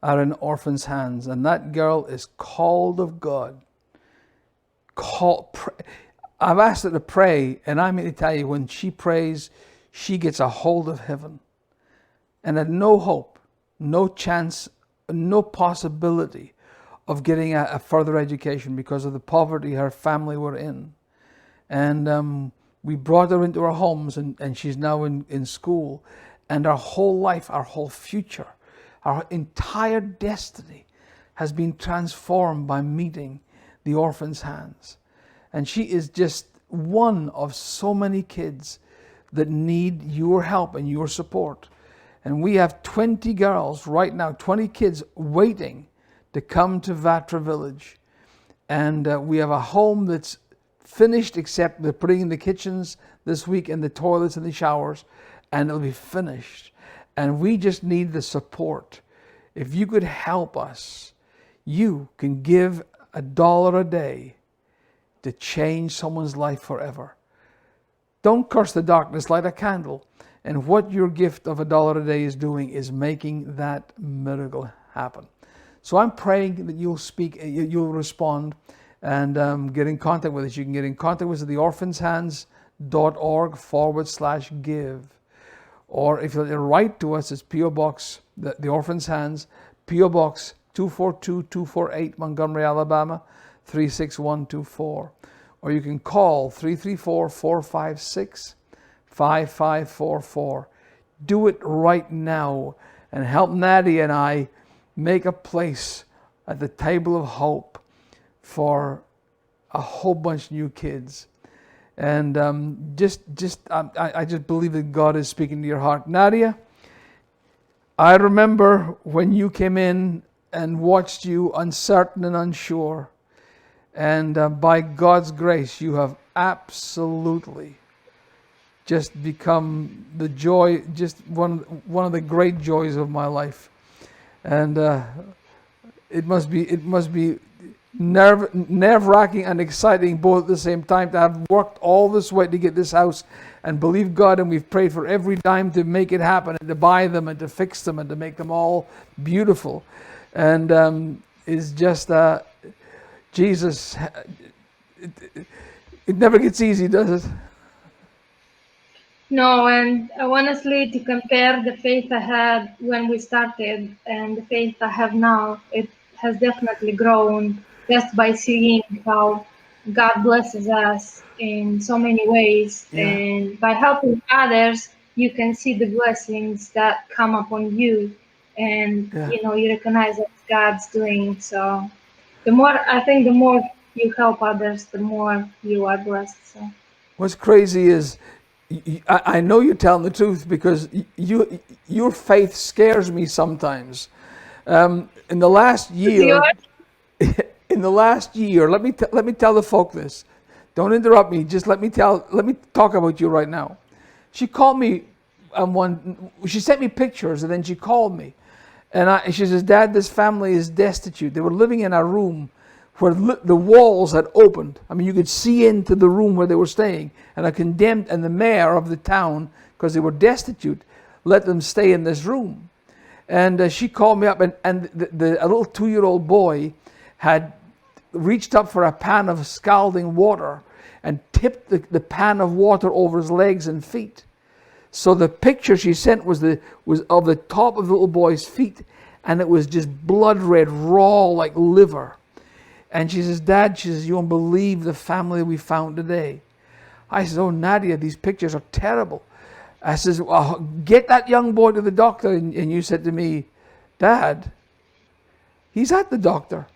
are in Orphan's Hands, and that girl is called of God. I've asked her to pray, and I'm going to tell you, when she prays, she gets a hold of heaven. And had no hope, no chance, no possibility of getting a further education because of the poverty her family were in. And we brought her into our homes, and she's now in school. And our whole life, our whole future, our entire destiny has been transformed by meeting the Orphan's Hands. And she is just one of so many kids that need your help and your support. And we have 20 girls right now, 20 kids waiting to come to Vatra Village. And we have a home that's finished, except they're putting in the kitchens this week and the toilets and the showers, and it'll be finished. And we just need the support. If you could help us, you can give $1 a day to change someone's life forever. Don't curse the darkness, light a candle. And what your gift of $1 a day is doing is making that miracle happen. So I'm praying that you'll speak, you'll respond, and get in contact with us. You can get in contact with us at theorphanshands.org/give. Or if you'll write to us, it's P.O. Box, the Orphan's Hands, P.O. Box 242-248, Montgomery, Alabama, 36124. Or you can call 334-456-5544. Do it right now and help Nadia and I make a place at the table of hope for a whole bunch of new kids. And I just believe that God is speaking to your heart. Nadia, I remember when you came in and watched you uncertain and unsure. And by God's grace, you have absolutely just become the joy, just one of the great joys of my life. And it must be nerve-wracking and exciting both at the same time to have worked all this way to get this house and believe God, and we've prayed for every dime to make it happen and to buy them and to fix them and to make them all beautiful. And it's just Jesus, it never gets easy, does it? No, and honestly, to compare the faith I had when we started and the faith I have now, it has definitely grown just by seeing how God blesses us in so many ways. Yeah. And by helping others, you can see the blessings that come upon you, and you recognize that God's doing. So the more you help others, the more you are blessed. So what's crazy is, I know you're telling the truth, because your faith scares me sometimes. In the last year, let me tell the folk this. Don't interrupt me. Just let me talk about you right now. She called me she sent me pictures, and then she called me, and she says, "Dad, this family is destitute. They were living in a room where the walls had opened. I mean, you could see into the room where they were staying. And the mayor of the town, because they were destitute, let them stay in this room." And she called me up, and a little 2-year-old boy had reached up for a pan of scalding water and tipped the pan of water over his legs and feet. So the picture she sent was of the top of the little boy's feet, and it was just blood red, raw like liver. And she says, "Dad," she says, "you won't believe the family we found today." I said, "Oh, Nadia, these pictures are terrible." I says, "Well, get that young boy to the doctor." And you said to me, "Dad, he's at the doctor."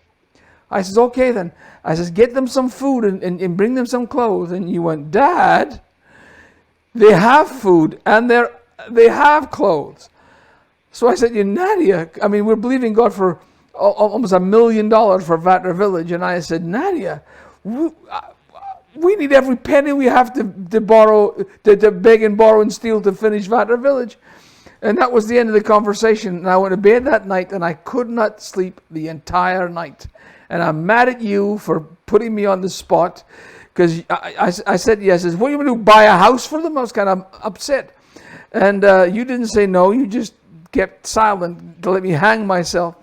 I says, "Okay then." I says, "Get them some food and bring them some clothes." And you went, "Dad, they have food and they have clothes." So I said, "Nadia, I mean, we're believing God for almost $1 million for Vatra Village." And I said, "Nadia, we need every penny we have to borrow, to beg and borrow and steal to finish Vatra Village." And that was the end of the conversation. And I went to bed that night, and I could not sleep the entire night. And I'm mad at you for putting me on the spot, because I said yes. I said, "What are you going to do, buy a house for them?" I was kind of upset. And you didn't say no. You just kept silent to let me hang myself.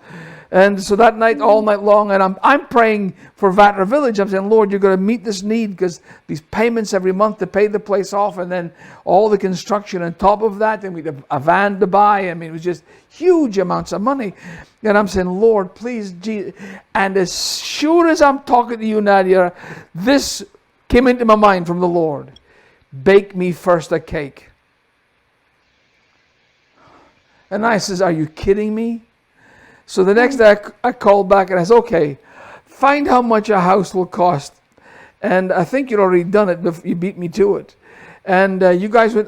And so that night, all night long, and I'm praying for Vatra Village. I'm saying, Lord, you're going to meet this need, because these payments every month to pay the place off, and then all the construction on top of that, and we had a van to buy. I mean, it was just huge amounts of money. And I'm saying, Lord, please, Jesus. And as sure as I'm talking to you, Nadia, this came into my mind from the Lord. Bake me first a cake. And I says, are you kidding me? So the next day I called back and I said, okay, find how much a house will cost. And I think you'd already done it, but you beat me to it. And you guys went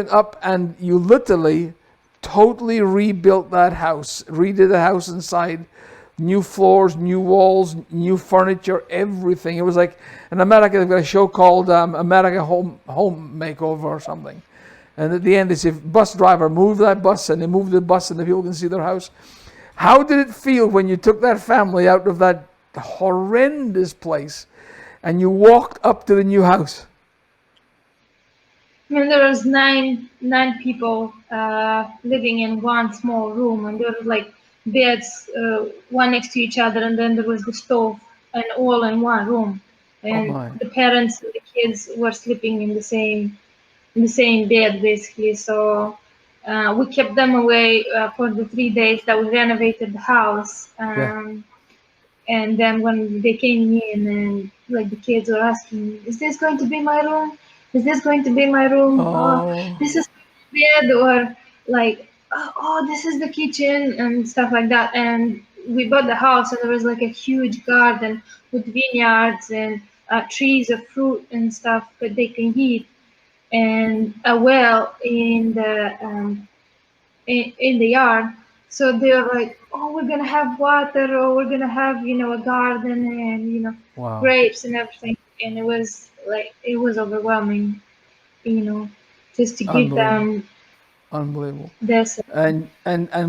up and you literally totally rebuilt that house, redid the house inside, new floors, new walls, new furniture, everything. It was like in America, they've got a show called America Home Makeover or something. And at the end, they say, bus driver, move that bus, and they move the bus and the people can see their house. How did it feel when you took that family out of that horrendous place and you walked up to the new house? And there was nine people living in one small room, and there were like beds, one next to each other, and then there was the stove, and all in one room. And the parents and the kids were sleeping in the same bed, basically. So we kept them away for the 3 days that we renovated the house. And then when they came in, and like the kids were asking, is this going to be my room? Is this going to be my room? Oh, this is bed, or like, oh, this is the kitchen, and stuff like that. And we bought the house, and there was like a huge garden with vineyards and trees of fruit and stuff that they can eat, and a well in the yard. So they were like, oh, we're gonna have water, or we're gonna have, a garden, and grapes and everything. And it was overwhelming, just to give them this. And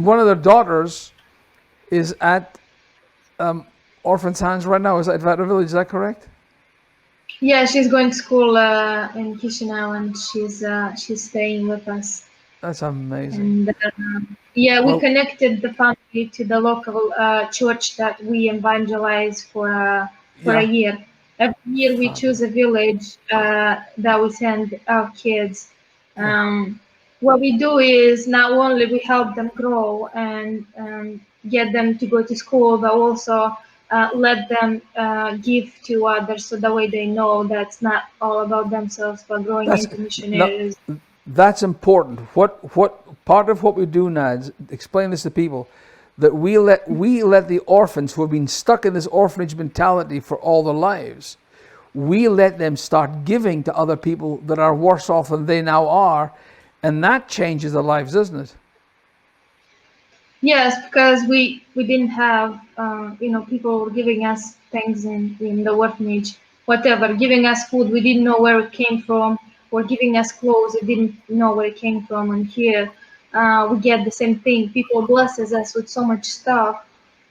one of their daughters is at Orphan's hands right now. Is that Vatra Village? Is that correct? Yeah, she's going to school in Chisinau, and she's staying with us. That's amazing. And, we connected the family to the local church that we evangelize for a year. Every year we choose a village that we send our kids. What we do is not only we help them grow and get them to go to school, but also let them give to others, so that way they know that's not all about themselves, but growing into missionaries. That's important. What part of what we do now is explain this to people, that we let the orphans who have been stuck in this orphanage mentality for all their lives, we let them start giving to other people that are worse off than they now are, and that changes their lives, doesn't it? Yes, because we didn't have people were giving us things in the orphanage, whatever, giving us food. We didn't know where it came from, or giving us clothes. We didn't know where it came from. And here we get the same thing. People blesses us with so much stuff.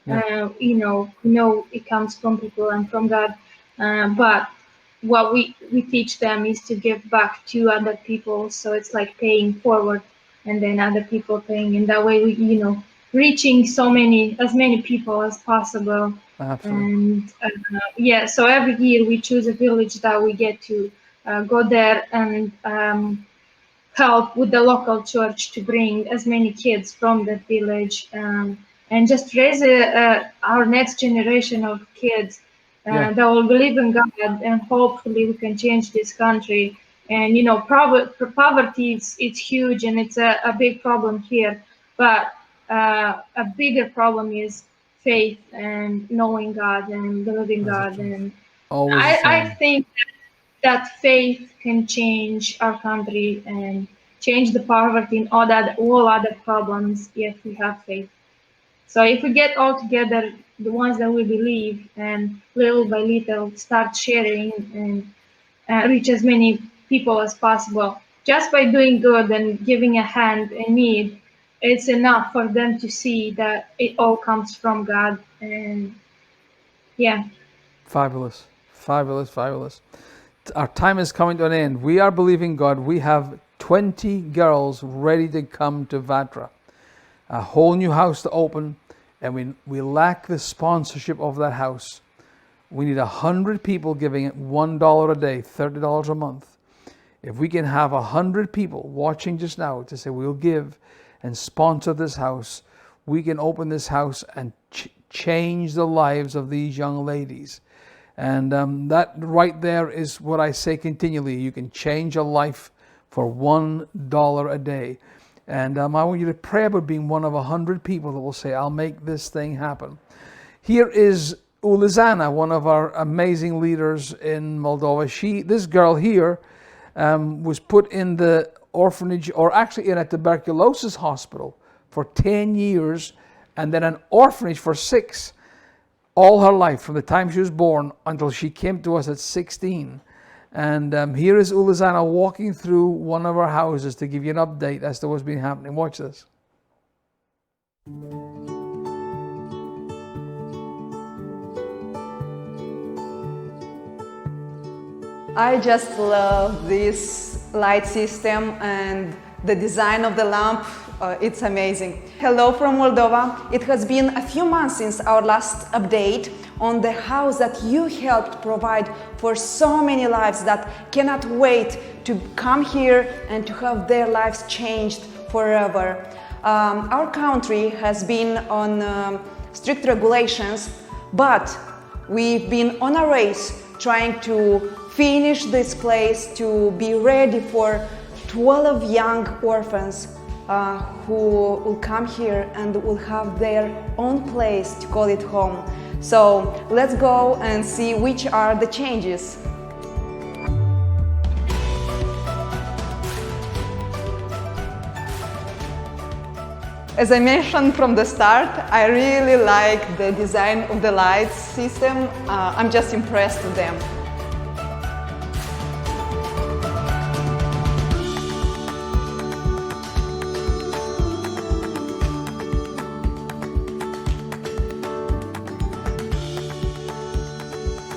It comes from people and from God. But what we teach them is to give back to other people. So it's like paying forward, and then other people paying. And that way we, reaching as many people as possible. Absolutely. And so every year we choose a village that we get to go there and help with the local church to bring as many kids from that village, and just raise our next generation of kids that will believe in God, and hopefully we can change this country. And poverty it's huge, and it's a big problem here, but a bigger problem is faith and knowing God and believing God. And I think that faith can change our country and change the poverty and all other problems if we have faith. So if we get all together, the ones that we believe, and little by little start sharing and reach as many people as possible, just by doing good and giving a hand in need, it's enough for them to see that it all comes from God. And Fabulous. Our time is coming to an end. We are believing God. We have 20 girls ready to come to Vatra. A whole new house to open. and we lack the sponsorship of that house. We need 100 people giving it $1 a day, $30 a month. If we can have 100 people watching just now to say we'll give and sponsor this house, we can open this house and change the lives of these young ladies. And that right there is what I say continually. You can change a life for $1 a day. And I want you to pray about being one of 100 people that will say, I'll make this thing happen. Here is Ulizana, one of our amazing leaders in Moldova. This girl here was put in the orphanage, or actually in a tuberculosis hospital for 10 years, and then an orphanage for 6, all her life, from the time she was born until she came to us at 16. And here is Ulizana walking through one of our houses to give you an update as to what's been happening. Watch this. I just love this light system and the design of the lamp. It's amazing. Hello from Moldova. It has been a few months since our last update on the house that you helped provide for so many lives that cannot wait to come here and to have their lives changed forever. Our country has been on strict regulations, but we've been on a race trying to finish this place to be ready for 12 young orphans who will come here and will have their own place to call it home. So let's go and see which are the changes. As I mentioned from the start, I really like the design of the lights system. I'm just impressed with them.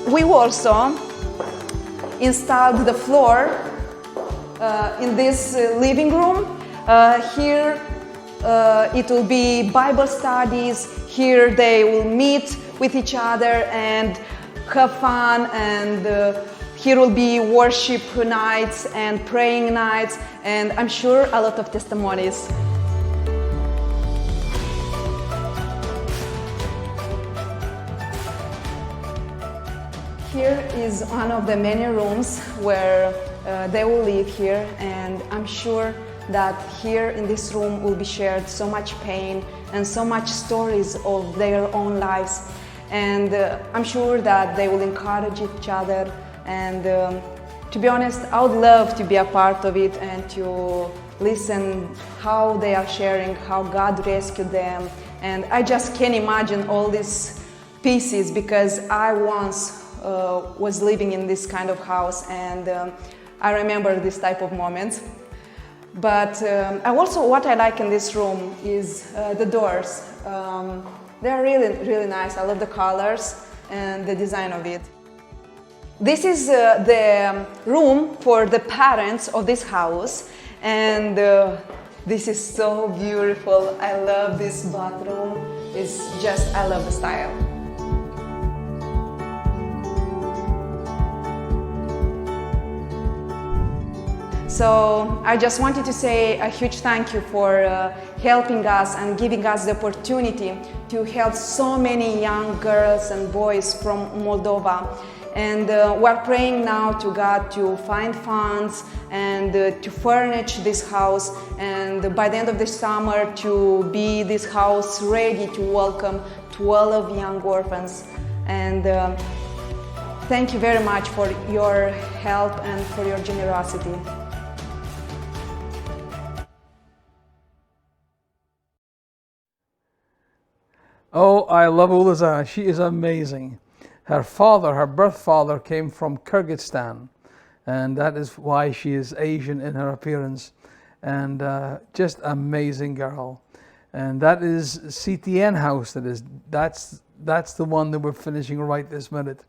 We also installed the floor in this living room. Here it will be Bible studies. Here they will meet with each other and have fun, and here will be worship nights and praying nights, and I'm sure a lot of testimonies. Here is one of the many rooms where they will live here, and I'm sure that here in this room will be shared so much pain and so much stories of their own lives, and I'm sure that they will encourage each other, and to be honest, I would love to be a part of it and to listen how they are sharing, how God rescued them, and I just can't imagine all these pieces because I once was living in this kind of house, and I remember this type of moments. But what I like in this room is the doors. They're really nice. I love the colors and the design of it. This is the room for the parents of this house, and this is so beautiful. I love this bathroom. I love the style. So I just wanted to say a huge thank you for helping us and giving us the opportunity to help so many young girls and boys from Moldova. And we're praying now to God to find funds and to furnish this house, and by the end of the summer to be this house ready to welcome 12 young orphans. And thank you very much for your help and for your generosity. Oh, I love Ulizana. She is amazing. Her father, her birth father, came from Kyrgyzstan, and that is why she is Asian in her appearance. And just amazing girl. And that is CTN house. That's the one that we're finishing right this minute.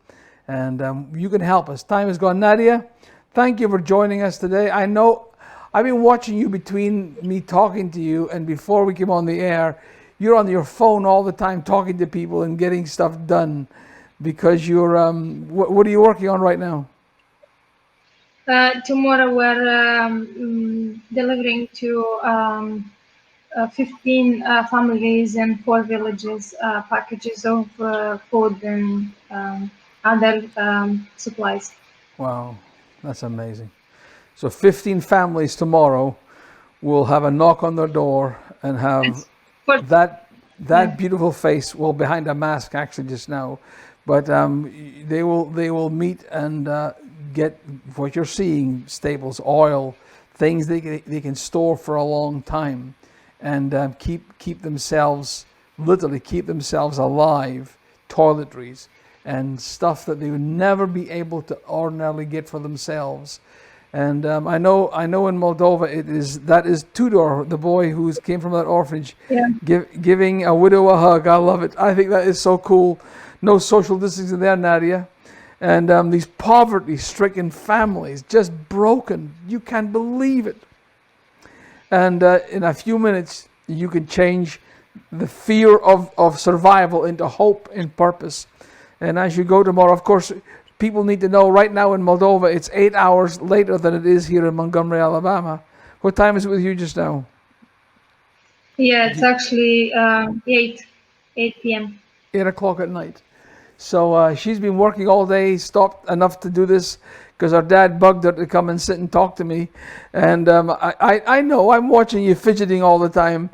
And you can help us. Time is gone. Nadia, thank you for joining us today. I know I've been watching you between me talking to you and before we came on the air. you're on your phone all the time talking to people and getting stuff done because you're what are you working on right now? Tomorrow we're delivering to 15 families in 4 villages packages of food and other supplies. Wow, that's amazing. So 15 families tomorrow will have a knock on their door and have that beautiful face, well, behind a mask actually just now, but they will meet and get what you're seeing: staples, oil, things they can store for a long time, and keep themselves, literally keep themselves alive, toiletries and stuff that they would never be able to ordinarily get for themselves. And I know in Moldova that is Tudor, the boy who came from that orphanage, giving a widow a hug. I love it. I think that is so cool. No social distancing there, Nadia. And these poverty-stricken families, just broken. You can't believe it. And in a few minutes, you can change the fear of survival into hope and purpose. And as you go tomorrow, of course, people need to know right now in Moldova, it's 8 hours later than it is here in Montgomery, Alabama. What time is it with you just now? Yeah, it's actually 8 p.m. 8 o'clock at night. So she's been working all day, stopped enough to do this because her dad bugged her to come and sit and talk to me. And I know, I'm watching you fidgeting all the time.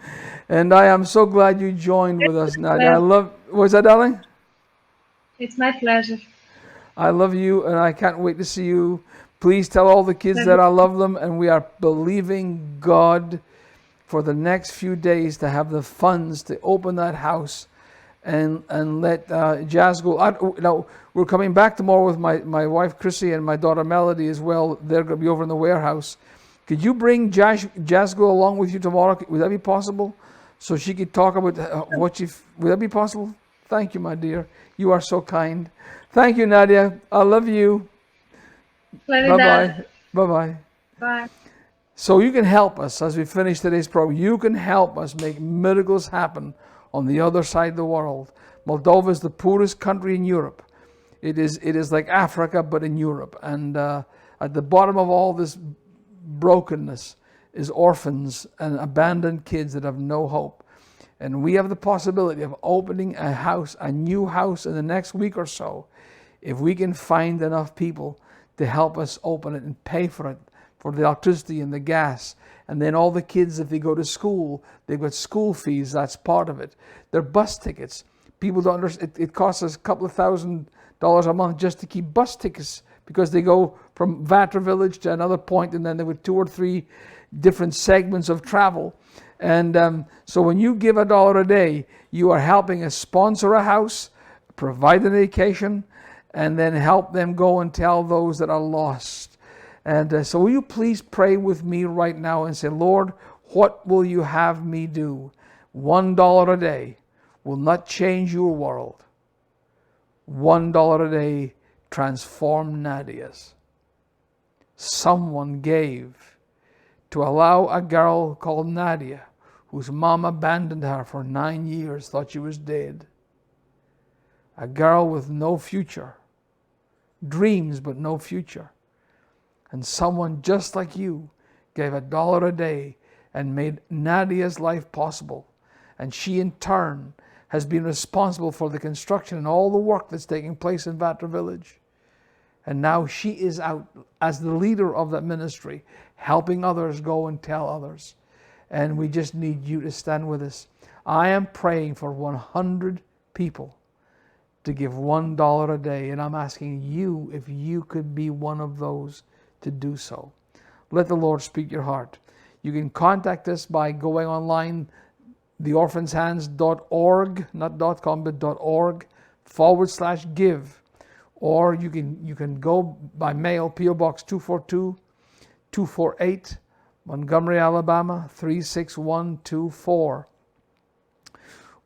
And I am so glad you joined with us, Nadia. What's that, darling? It's my pleasure. I love you, and I can't wait to see you. Please tell all the kids that I love them, and we are believing God for the next few days to have the funds to open that house and let Jazz go. Now, we're coming back tomorrow with my wife Chrissy and my daughter Melody as well. They're going to be over in the warehouse. Could you bring Jazz go along with you tomorrow? Would that be possible? So she could talk about would that be possible? Thank you, my dear. You are so kind. Thank you, Nadia. I love you. Bye-bye. Bye-bye. Bye. So you can help us as we finish today's program. You can help us make miracles happen on the other side of the world. Moldova is the poorest country in Europe. It is like Africa, but in Europe. And at the bottom of all this brokenness is orphans and abandoned kids that have no hope. And we have the possibility of opening a new house in the next week or so, if we can find enough people to help us open it and pay for it, for the electricity and the gas. And then all the kids, if they go to school, they've got school fees, that's part of it. Their bus tickets. People don't understand, it costs us a couple of $1,000 a month just to keep bus tickets, because they go from Vatra village to another point, and then there were 2 or 3 different segments of travel. And so when you give $1 a day, you are helping us sponsor a house, provide an education, and then help them go and tell those that are lost. And so will you please pray with me right now and say, Lord, what will you have me do? $1 a day will not change your world. $1 a day transform Nadia's. Someone gave to allow a girl called Nadia, whose mom abandoned her for 9 years, thought she was dead. A girl with no future, dreams but no future. And someone just like you gave $1 a day and made Nadia's life possible. And she in turn has been responsible for the construction and all the work that's taking place in Vatra village. And now she is out as the leader of that ministry, helping others go and tell others. And we just need you to stand with us. I am praying for 100 people to give $1 a day. And I'm asking you if you could be one of those to do so. Let the Lord speak your heart. You can contact us by going online, theorphanshands.org, not .com, but .org /give. Or you can go by mail, P.O. Box 242-248, Montgomery, Alabama 36124.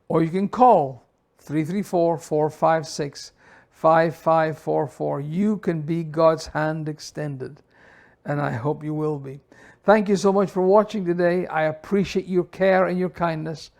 Or you can call 334-456-5544. You can be God's hand extended, and I hope you will be. Thank you so much for watching today. I appreciate your care and your kindness,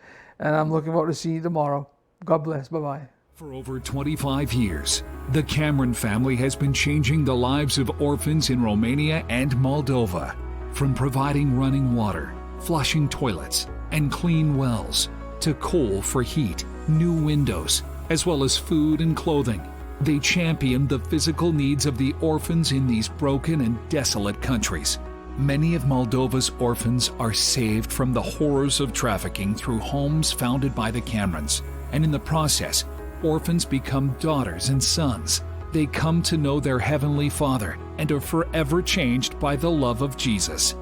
And I'm looking forward to seeing you tomorrow. God bless. Bye-bye. For over 25 years, the Cameron family has been changing the lives of orphans in Romania and Moldova. From providing running water, flushing toilets, and clean wells, to coal for heat, new windows, as well as food and clothing. They champion the physical needs of the orphans in these broken and desolate countries. Many of Moldova's orphans are saved from the horrors of trafficking through homes founded by the Camerons, and in the process, orphans become daughters and sons. They come to know their Heavenly Father and are forever changed by the love of Jesus.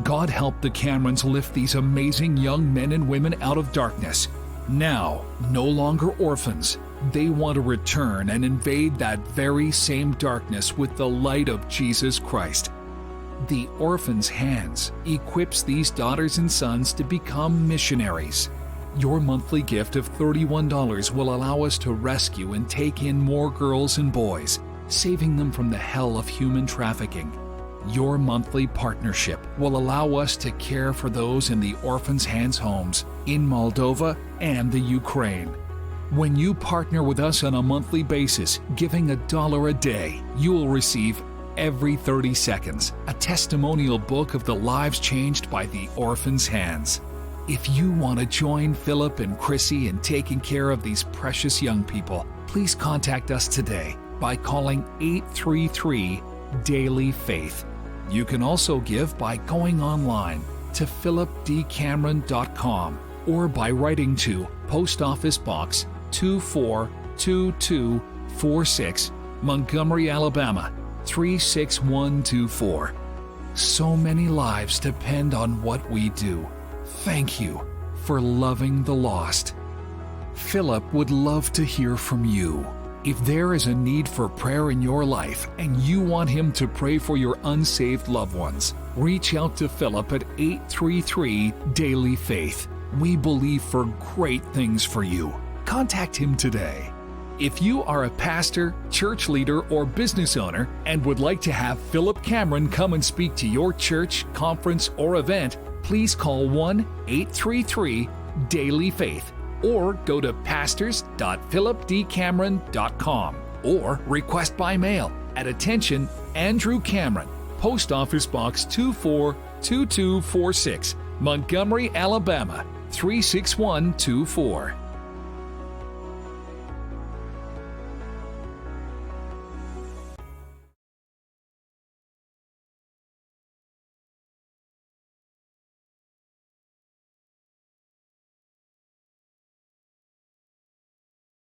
God help the Camerons lift these amazing young men and women out of darkness. Now, no longer orphans, they want to return and invade that very same darkness with the light of Jesus Christ. The Orphan's Hands equips these daughters and sons to become missionaries. Your monthly gift of $31 will allow us to rescue and take in more girls and boys, saving them from the hell of human trafficking. Your monthly partnership will allow us to care for those in the Orphan's Hands homes in Moldova and the Ukraine. When you partner with us on a monthly basis, giving $1 a day, you will receive every 30 seconds a testimonial book of the lives changed by the Orphan's Hands. If you want to join Philip and Chrissy in taking care of these precious young people, please contact us today by calling 833-DAILY-FAITH. You can also give by going online to philipdcameron.com or by writing to Post Office Box 242246, Montgomery, Alabama 36124. So many lives depend on what we do. Thank you for loving the lost. Philip would love to hear from you. If there is a need for prayer in your life and you want him to pray for your unsaved loved ones, reach out to Philip at 833-DAILY-FAITH. We believe for great things for you. Contact him today. If you are a pastor, church leader, or business owner and would like to have Philip Cameron come and speak to your church, conference, or event, please call 1-833-DAILY-FAITH or go to pastors.philipdcameron.com or request by mail at attention Andrew Cameron, Post Office Box 242246, Montgomery, Alabama 36124.